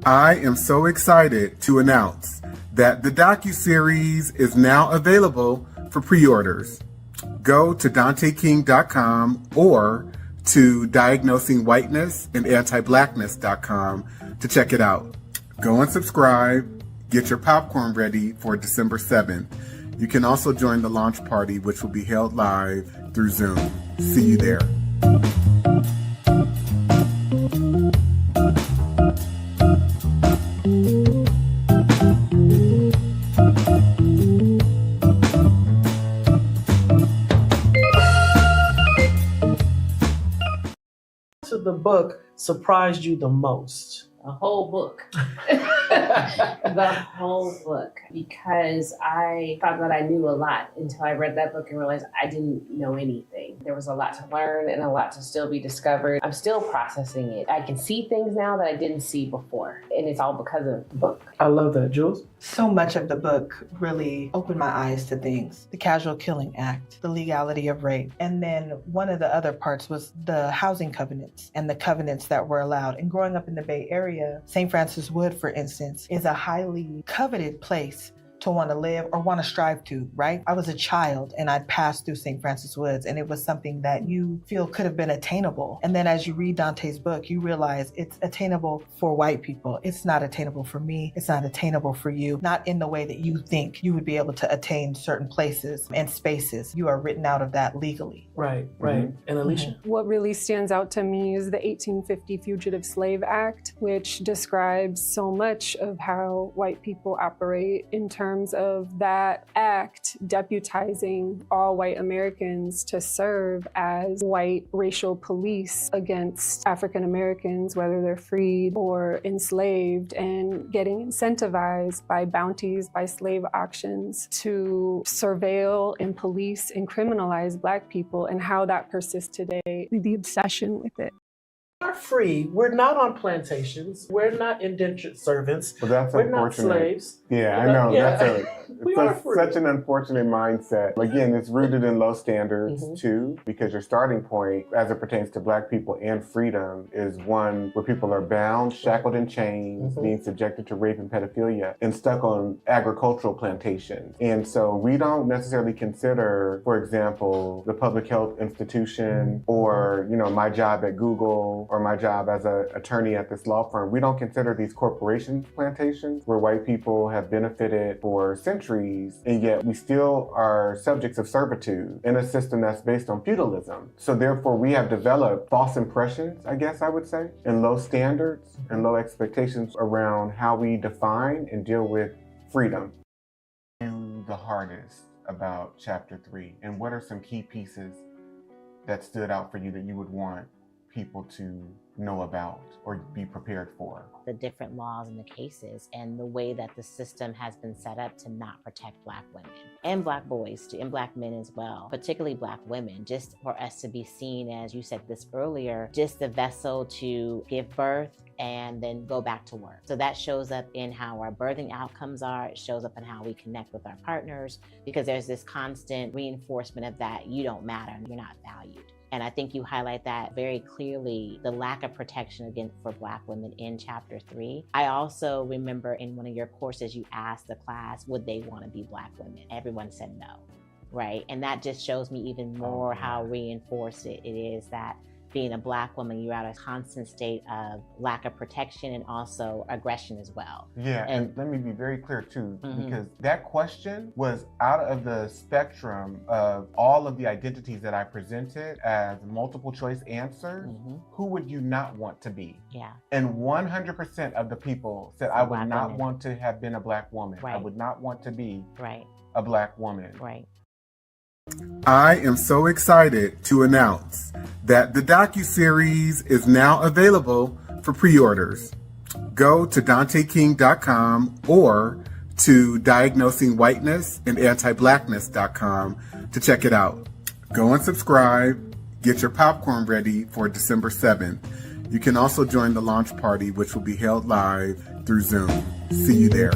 I am so excited to announce that the Docuseries is now available for pre-orders. Go to DanteKing.com or to Diagnosing Whiteness and Anti-Blackness.com to check it out. Go and subscribe. Get your popcorn ready for December 7th. You can also join the launch party, which will be held live through Zoom. See you there. The book surprised you the most? A whole book. The whole book. Because I thought that I knew a lot until I read that book and realized I didn't know anything. There was a lot to learn and a lot to still be discovered. I'm still processing it. I can see things now that I didn't see before. And it's all because of the book. I love that. Jules? So much of the book really opened my eyes to things. The Casual Killing Act, the legality of rape. And then one of the other parts was the housing covenants and the covenants that were allowed. And growing up in the Bay Area, St. Francis Wood, for instance, is a highly coveted place to want to live or want to strive to, right? I was a child and I'd passed through St. Francis Woods and it was something that you feel could have been attainable. And then as you read Dante's book, you realize it's attainable for white people. It's not attainable for me. It's not attainable for you. Not in the way that you think you would be able to attain certain places and spaces. You are written out of that legally. Right. And Alicia? What really stands out to me is the 1850 Fugitive Slave Act, which describes so much of how white people operate in terms of that act deputizing all white Americans to serve as white racial police against African Americans, whether they're freed or enslaved, and getting incentivized by bounties, by slave auctions to surveil and police and criminalize Black people, and how that persists today, the obsession with it. We're free. We're not on plantations. We're not indentured servants. Well, that's We're unfortunate. not slaves. Yeah, I know. Yeah. That's such an unfortunate mindset. Again, it's rooted in low standards too, because your starting point, as it pertains to Black people and freedom, is one where people are bound, shackled in chains, being subjected to rape and pedophilia, and stuck on agricultural plantations. And so we don't necessarily consider, for example, the public health institution or, my job at Google or my job as an attorney at this law firm. We don't consider these corporation plantations where white people have benefited for centuries, and yet we still are subjects of servitude in a system that's based on feudalism. So therefore we have developed false impressions, I guess I would say, and low standards and low expectations around how we define and deal with freedom. The hardest about chapter 3, and what are some key pieces that stood out for you that you would want people to know about or be prepared for? The different laws and the cases and the way that the system has been set up to not protect Black women and Black boys too, and Black men as well, particularly Black women, just for us to be seen, as you said this earlier, just the vessel to give birth and then go back to work. So that shows up in how our birthing outcomes are. It shows up in how we connect with our partners, because there's this constant reinforcement of that you don't matter and you're not valued. And I think you highlight that very clearly, the lack of protection for Black women in chapter 3. I also remember in one of your courses, you asked the class, would they want to be Black women? Everyone said no, right? And that just shows me even more how reinforced it is that being a Black woman, you're at a constant state of lack of protection and also aggression as well. Yeah, and let me be very clear too, because that question was out of the spectrum of all of the identities that I presented as multiple choice answers. Who would you not want to be? Yeah. And 100% of the people said, I would not want to have been a Black woman. Right. I would not want to be right. a Black woman. Right. I am so excited to announce that the Docuseries is now available for pre-orders. Go to DanteKing.com or to Diagnosing Whiteness and Anti-Blackness.com to check it out. Go and subscribe. Get your popcorn ready for December 7th. You can also join the launch party, which will be held live through Zoom. See you there.